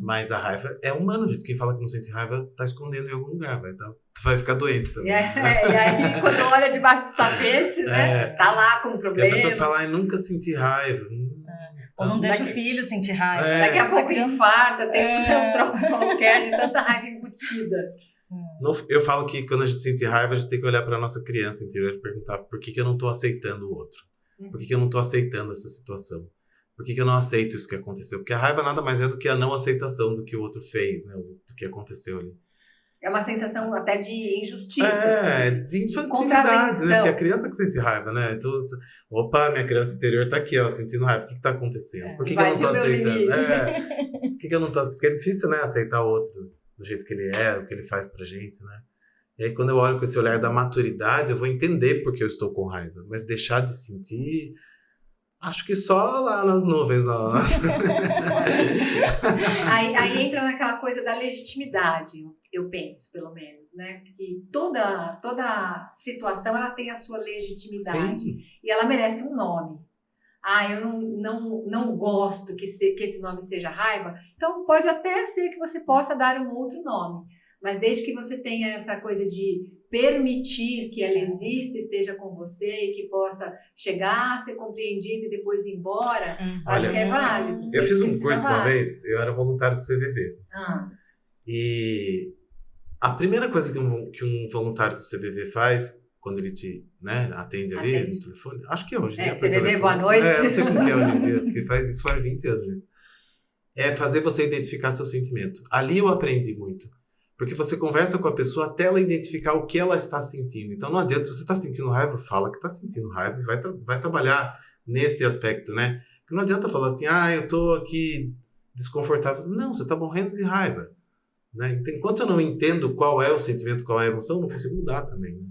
[SPEAKER 3] Mas a raiva é humana, gente. Quem fala que não sente raiva tá escondendo em algum lugar, vai ficar doente também.
[SPEAKER 1] E aí, quando olha debaixo do tapete, né? Tá lá com um problema.
[SPEAKER 3] E a pessoa fala, nunca senti raiva.
[SPEAKER 2] Ou não deixa o filho sentir raiva.
[SPEAKER 1] Daqui a pouco infarta, tem um troço qualquer de tanta raiva embutida.
[SPEAKER 3] Eu falo que quando a gente sente raiva, a gente tem que olhar para nossa criança interior e perguntar por que eu não tô aceitando o outro? Por que eu não tô aceitando essa situação? Por que eu não aceito isso que aconteceu? Porque a raiva nada mais é do que a não aceitação do que o outro fez, né? Do que aconteceu ali.
[SPEAKER 1] É uma sensação até de injustiça.
[SPEAKER 3] Assim, de infantilidade, né? Porque é a criança que sente raiva, né? Então, opa, minha criança interior tá aqui, ó, sentindo raiva. O que tá acontecendo? Por que eu não tô aceitando? Por que eu não tô aceitando? Porque é difícil, né? Aceitar o outro do jeito que ele é, o que ele faz pra gente, né? E aí, quando eu olho com esse olhar da maturidade, eu vou entender por que eu estou com raiva. Mas deixar de sentir... Acho que só lá nas nuvens.
[SPEAKER 1] Aí entra naquela coisa da legitimidade, eu penso, pelo menos, né? Que toda situação ela tem a sua legitimidade. Sim. E ela merece um nome. Eu não gosto que esse nome seja raiva. Então pode até ser que você possa dar um outro nome. Mas desde que você tenha essa coisa de permitir que ela exista, esteja com você e que possa chegar, ser compreendida e depois ir embora, acho que é válido.
[SPEAKER 3] Eu fiz um curso uma vez, eu era voluntário do CVV. E a primeira coisa que um voluntário do CVV faz, quando ele te atende ali no telefone, acho que é hoje em dia.
[SPEAKER 1] CVV, boa noite.
[SPEAKER 3] Não sei como que é hoje em dia, porque faz isso faz 20 anos. Gente. É fazer você identificar seu sentimento. Ali eu aprendi muito. Porque você conversa com a pessoa até ela identificar o que ela está sentindo. Então não adianta, se você está sentindo raiva, fala que está sentindo raiva e vai trabalhar nesse aspecto, né? Porque não adianta falar assim, eu estou aqui desconfortável. Não, você está morrendo de raiva. Né? Então, enquanto eu não entendo qual é o sentimento, qual é a emoção, eu não consigo mudar também. Né?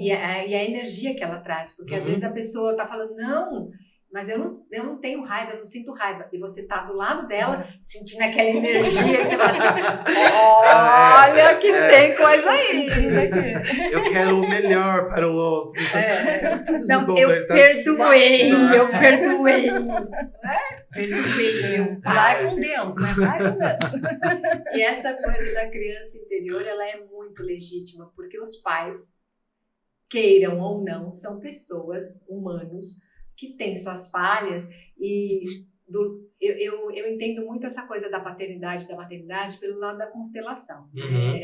[SPEAKER 1] E a energia que ela traz. Porque às vezes a pessoa está falando, não... Mas eu não tenho raiva, eu não sinto raiva. E você tá do lado dela, sentindo aquela energia, e você fala assim, olha que tem coisa aí.
[SPEAKER 3] Eu quero o melhor para o outro.
[SPEAKER 1] Eu perdoei. Perdoei.
[SPEAKER 2] Vai com Deus, né? Vai com Deus.
[SPEAKER 1] E essa coisa da criança interior, ela é muito legítima, porque os pais, queiram ou não, são pessoas, humanos, que tem suas falhas e eu entendo muito essa coisa da paternidade e da maternidade pelo lado da constelação.
[SPEAKER 3] Uhum.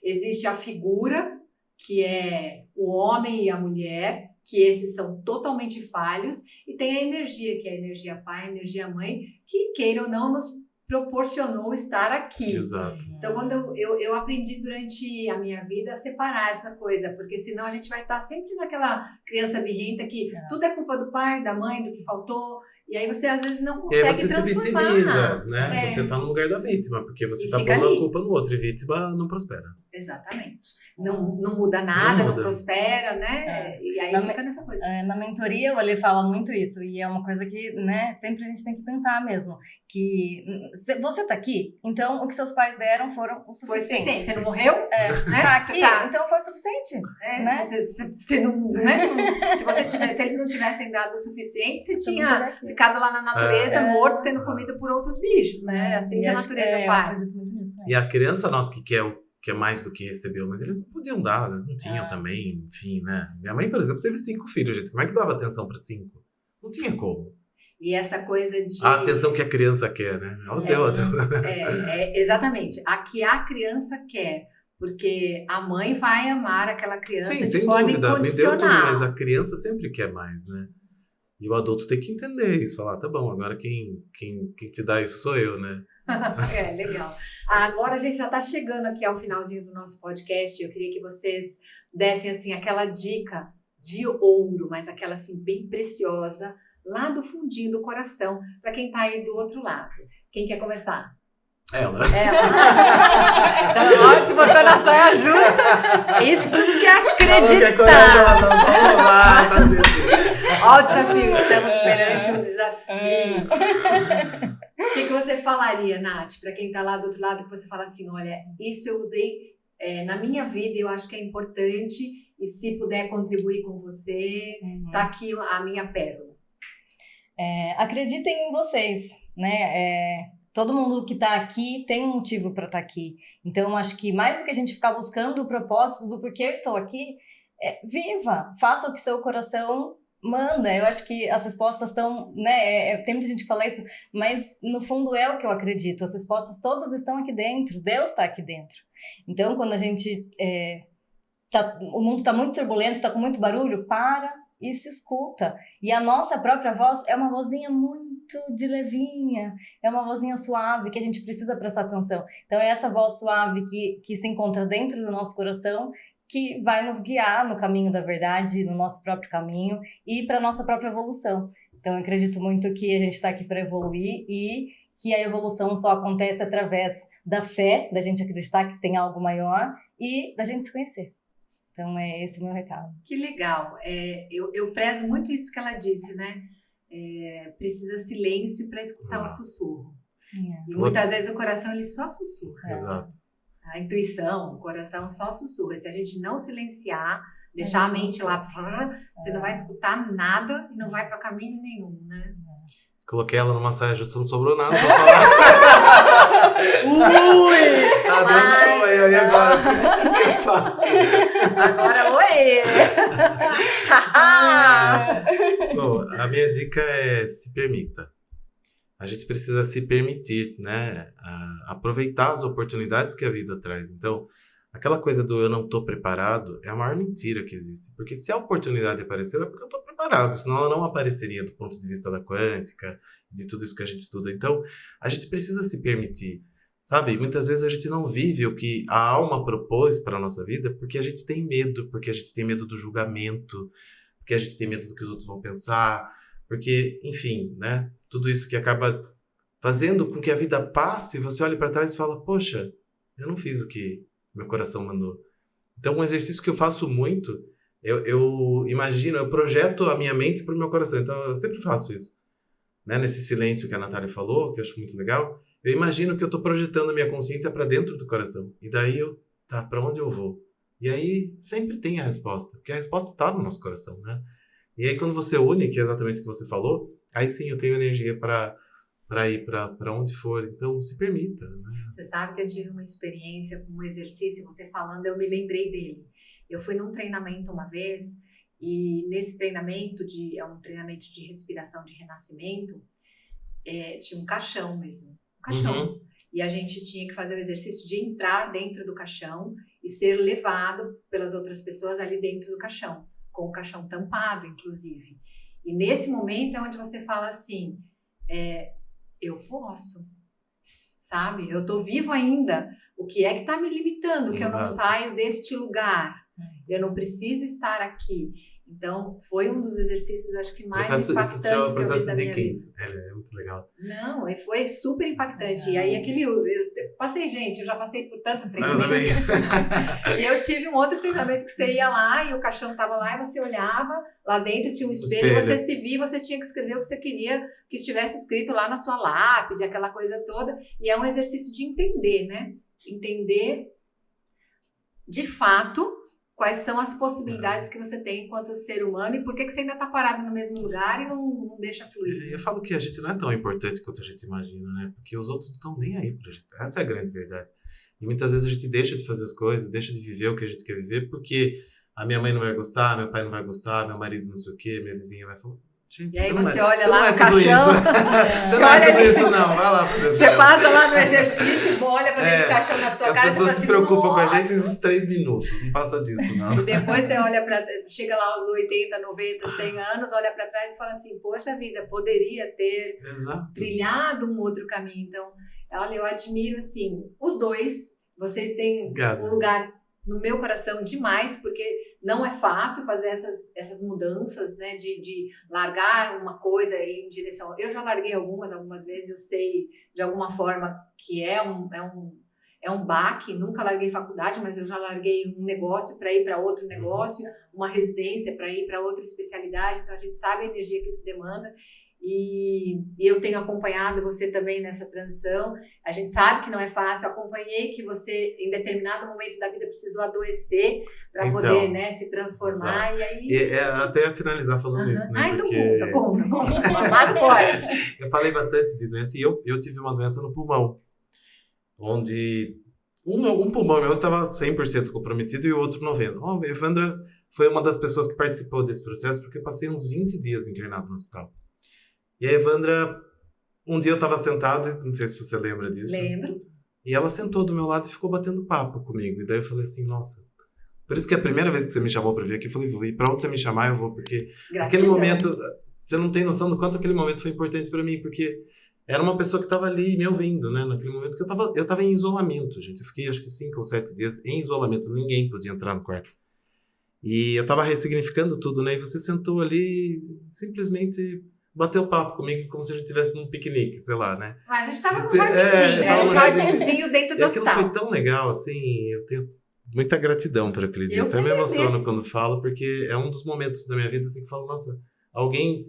[SPEAKER 1] Existe a figura, que é o homem e a mulher, que esses são totalmente falhos, e tem a energia, que é a energia pai, a energia mãe, que, queira ou não, nos proporcionou estar aqui.
[SPEAKER 3] Exato.
[SPEAKER 1] Então, quando eu aprendi durante a minha vida a separar essa coisa, porque senão a gente vai estar sempre naquela criança birrenta que tudo é culpa do pai, da mãe, do que faltou, e aí você às vezes não consegue
[SPEAKER 3] e aí você
[SPEAKER 1] transformar.
[SPEAKER 3] se vitimiza, né? Você tá no lugar da vítima, porque você tá pondo a culpa no outro, e vítima não prospera.
[SPEAKER 1] Exatamente. Não muda nada, não prospera, né? E aí fica nessa coisa.
[SPEAKER 2] Na mentoria, o Ale fala muito isso, e é uma coisa que, né, sempre a gente tem que pensar mesmo, que você tá aqui, então o que seus pais deram foram o suficiente.
[SPEAKER 1] Foi suficiente. Você não morreu?
[SPEAKER 2] Né? Tá aqui, então foi o suficiente. Né?
[SPEAKER 1] Você não, né? Se eles não tivessem dado o suficiente, você tinha ficado lá na natureza, morto, sendo comido por outros bichos, né? Assim que a natureza faz.
[SPEAKER 2] Eu acredito muito nisso.
[SPEAKER 3] E a criança nossa que quer mais do que recebeu, mas eles não podiam dar, eles não tinham também, enfim, né? Minha mãe, por exemplo, teve 5 filhos, gente. Como é que dava atenção para 5? Não tinha como.
[SPEAKER 1] E essa coisa de...
[SPEAKER 3] A atenção que a criança quer, né? Ela deu.
[SPEAKER 1] Exatamente. A que a criança quer. Porque a mãe vai amar aquela criança de forma incondicional.
[SPEAKER 3] Me deu tudo, mas a criança sempre quer mais, né? E o adulto tem que entender isso. Falar, tá bom, agora quem te dá isso sou eu, né?
[SPEAKER 1] Legal. Agora a gente já está chegando aqui ao finalzinho do nosso podcast. Eu queria que vocês dessem assim aquela dica de ouro, mas aquela assim bem preciosa, lá do fundinho do coração, para quem está aí do outro lado. Quem quer começar?
[SPEAKER 3] Ela.
[SPEAKER 1] Então, ótimo, botou na saia justa. Isso que é acreditar.
[SPEAKER 3] Vamos lá, fazer assim.
[SPEAKER 1] Olha o desafio, estamos perante um desafio. O que você falaria, Nath, para quem está lá do outro lado, que você fala assim, olha, isso eu usei na minha vida, eu acho que é importante, e se puder contribuir com você, tá aqui a minha pérola.
[SPEAKER 2] Acreditem em vocês, né? Todo mundo que está aqui tem um motivo para estar aqui. Então, acho que mais do que a gente ficar buscando o propósito do porquê eu estou aqui, viva, faça o que seu coração manda. Eu acho que as respostas estão, né? Tem muita gente que fala isso, mas no fundo é o que eu acredito. As respostas todas estão aqui dentro. Deus está aqui dentro. Então, quando a gente o mundo está muito turbulento, está com muito barulho, para e se escuta. E a nossa própria voz é uma vozinha muito de levinha, é uma vozinha suave que a gente precisa prestar atenção. Então é essa voz suave que se encontra dentro do nosso coração que vai nos guiar no caminho da verdade, no nosso próprio caminho e para a nossa própria evolução. Então eu acredito muito que a gente está aqui para evoluir e que a evolução só acontece através da fé, da gente acreditar que tem algo maior e da gente se conhecer. Então, esse o meu recado.
[SPEAKER 1] Que legal. Eu prezo muito isso que ela disse, né? Precisa silêncio para escutar o sussurro. E muitas vezes o coração ele só sussurra.
[SPEAKER 3] Exato.
[SPEAKER 1] A intuição, o coração só sussurra. Se a gente não silenciar, deixar a mente lá, você não vai escutar nada e não vai para caminho nenhum, né?
[SPEAKER 3] Coloquei ela numa saia justa, não sobrou nada pra falar.
[SPEAKER 1] Ui!
[SPEAKER 3] Deu um show aí, e agora? O que eu faço?
[SPEAKER 1] Agora, oi!
[SPEAKER 3] Bom, a minha dica é se permita. A gente precisa se permitir, né? Aproveitar as oportunidades que a vida traz. Então, aquela coisa do eu não estou preparado é a maior mentira que existe. Porque se a oportunidade apareceu é porque eu estou preparado. Senão ela não apareceria do ponto de vista da quântica, de tudo isso que a gente estuda. Então, a gente precisa se permitir. Sabe? Muitas vezes a gente não vive o que a alma propôs para a nossa vida porque a gente tem medo. Porque a gente tem medo do julgamento. Porque a gente tem medo do que os outros vão pensar. Porque, enfim, né? Tudo isso que acaba fazendo com que a vida passe. Você olha para trás e fala, poxa, eu não fiz o que meu coração mandou. Então, um exercício que eu faço muito, eu imagino, eu projeto a minha mente para o meu coração. Então, eu sempre faço isso. Né? Nesse silêncio que a Natália falou, que eu acho muito legal, eu imagino que eu estou projetando a minha consciência para dentro do coração. E daí, para onde eu vou? E aí, sempre tem a resposta. Porque a resposta está no nosso coração, né? E aí, quando você une, que é exatamente o que você falou, aí sim eu tenho energia para ir para onde for. Então, se permita, né?
[SPEAKER 1] Você sabe que eu tive uma experiência com um exercício, você falando, eu me lembrei dele. Eu fui num treinamento uma vez, e nesse treinamento, é um treinamento de respiração de renascimento, tinha um caixão mesmo. Um caixão.
[SPEAKER 3] Uhum.
[SPEAKER 1] E a gente tinha que fazer o exercício de entrar dentro do caixão e ser levado pelas outras pessoas ali dentro do caixão, com o caixão tampado, inclusive. E nesse momento é onde você fala assim, eu posso, sabe? Eu tô vivo ainda. O que é que tá me limitando? Que eu não saio deste lugar? Eu não preciso estar aqui. Então, foi um dos exercícios, acho que mais impactantes
[SPEAKER 3] isso chama
[SPEAKER 1] que eu fiz
[SPEAKER 3] processo
[SPEAKER 1] da minha vida.
[SPEAKER 3] Dickens. É muito legal.
[SPEAKER 1] Não, e foi super impactante. E aí, eu já passei por tanto
[SPEAKER 3] Eu
[SPEAKER 1] treinamento.
[SPEAKER 3] também.
[SPEAKER 1] E eu tive um outro treinamento que você ia lá e o caixão tava lá e você olhava, lá dentro tinha um espelho. Você se via, você tinha que escrever o que você queria que estivesse escrito lá na sua lápide, aquela coisa toda. E é um exercício de entender, né? Entender, de fato, quais são as possibilidades que você tem enquanto ser humano e por que você ainda está parado no mesmo lugar e não deixa fluir.
[SPEAKER 3] Eu falo que a gente não é tão importante quanto a gente imagina, né? Porque os outros não estão nem aí pra gente. Essa é a grande verdade. E muitas vezes a gente deixa de fazer as coisas, deixa de viver o que a gente quer viver porque a minha mãe não vai gostar, meu pai não vai gostar, meu marido não sei o quê, minha vizinha vai falar... Gente,
[SPEAKER 1] e aí você olha
[SPEAKER 3] lá
[SPEAKER 1] no
[SPEAKER 3] no
[SPEAKER 1] caixão,
[SPEAKER 3] você não é tudo isso não, vai lá fazer o
[SPEAKER 1] você passa lá no exercício, olha pra dentro do caixão na sua cara.
[SPEAKER 3] As pessoas se preocupam com a gente em
[SPEAKER 1] Nossa!
[SPEAKER 3] uns 3 minutos, não passa disso não.
[SPEAKER 1] E depois você olha chega lá aos 80, 90, 100 anos, olha pra trás e fala assim, poxa vida, poderia ter trilhado um outro caminho. Então, olha, eu admiro assim, os dois, vocês têm um lugar no meu coração demais, porque não é fácil fazer essas mudanças, né, de largar uma coisa em direção... Eu já larguei algumas vezes, eu sei de alguma forma que é um baque, nunca larguei faculdade, mas eu já larguei um negócio para ir para outro negócio, uma residência para ir para outra especialidade, então a gente sabe a energia que isso demanda. E eu tenho acompanhado você também nessa transição. A gente sabe que não é fácil. Eu acompanhei que você, em determinado momento da vida, precisou adoecer para poder, né, se transformar. Exato. E aí,
[SPEAKER 3] até finalizar falando isso, né?
[SPEAKER 1] Então
[SPEAKER 3] porque...
[SPEAKER 1] conta. Mamado pode.
[SPEAKER 3] Eu falei bastante de doença e eu tive uma doença no pulmão, onde um pulmão meu estava 100% comprometido e o outro 90%. A Evandra foi uma das pessoas que participou desse processo, porque eu passei uns 20 dias internado no hospital. E a Evandra, um dia eu estava sentado, não sei se você lembra disso.
[SPEAKER 1] Lembro.
[SPEAKER 3] E ela sentou do meu lado e ficou batendo papo comigo. E daí eu falei assim, nossa, por isso que é a primeira vez que você me chamou para vir aqui, eu falei, vou ir para onde você me chamar, eu vou, porque aquele momento, você não tem noção do quanto aquele momento foi importante para mim, porque era uma pessoa que estava ali me ouvindo, né, naquele momento que eu tava em isolamento, gente. Eu fiquei acho que 5 ou 7 dias em isolamento, ninguém podia entrar no quarto. E eu estava ressignificando tudo, né, e você sentou ali simplesmente... bateu papo comigo como se a gente estivesse num piquenique, sei lá, né?
[SPEAKER 1] A gente tava num jardinzinho, né? Um jardinzinho dentro do hospital.
[SPEAKER 3] E aquilo foi tão legal, assim, eu tenho muita gratidão por aquele dia. Eu até me emociono quando falo, porque é um dos momentos da minha vida, assim, que eu falo, nossa, alguém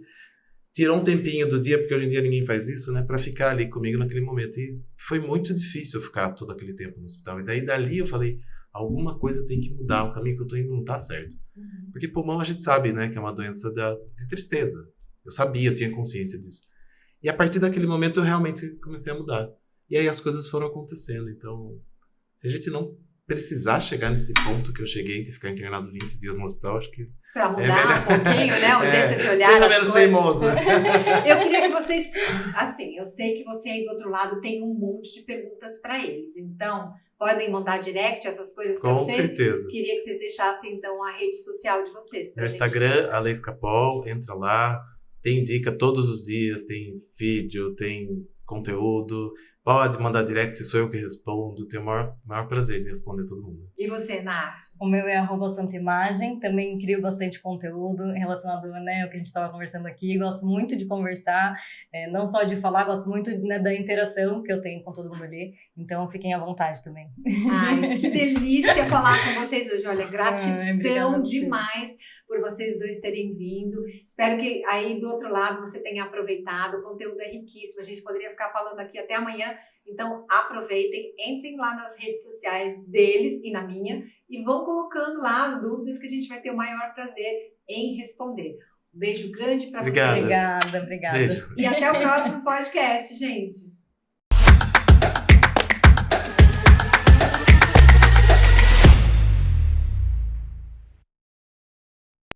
[SPEAKER 3] tirou um tempinho do dia, porque hoje em dia ninguém faz isso, né? Pra ficar ali comigo naquele momento. E foi muito difícil ficar todo aquele tempo no hospital. E daí, dali eu falei, alguma coisa tem que mudar, o caminho que eu tô indo não tá certo. Porque pulmão a gente sabe, né, que é uma doença de tristeza. Eu sabia, eu tinha consciência disso. E a partir daquele momento eu realmente comecei a mudar. E aí as coisas foram acontecendo. Então, se a gente não precisar chegar nesse ponto que eu cheguei de ficar internado 20 dias no hospital, acho que...
[SPEAKER 1] Pra mudar um pouquinho, né? O jeito de olhar
[SPEAKER 3] seja menos teimoso.
[SPEAKER 1] Eu queria que vocês... Assim, eu sei que você aí do outro lado tem um monte de perguntas para eles. Então, podem mandar direct essas coisas para vocês?
[SPEAKER 3] Com certeza.
[SPEAKER 1] Queria que vocês deixassem, então, a rede social de vocês.
[SPEAKER 3] Meu Instagram, Aleiscapol, entra lá. Tem dica todos os dias, tem vídeo, tem conteúdo. Pode mandar direct, se sou eu que respondo. Tenho o maior prazer de responder todo mundo.
[SPEAKER 1] E você, Nath?
[SPEAKER 2] O meu é @santaimagem. Também crio bastante conteúdo relacionado, né, ao que a gente estava conversando aqui. Gosto muito de conversar, não só de falar, gosto muito, né, da interação que eu tenho com todo mundo ali. Então, fiquem à vontade também.
[SPEAKER 1] Ai, que delícia falar com vocês hoje. Olha, gratidão demais por vocês dois terem vindo. Espero que aí do outro lado você tenha aproveitado. O conteúdo é riquíssimo. A gente poderia ficar falando aqui até amanhã. Então, aproveitem, entrem lá nas redes sociais deles e na minha e vão colocando lá as dúvidas que a gente vai ter o maior prazer em responder. Um beijo grande para vocês.
[SPEAKER 2] Obrigada.
[SPEAKER 3] Beijo.
[SPEAKER 1] E até o próximo podcast, gente.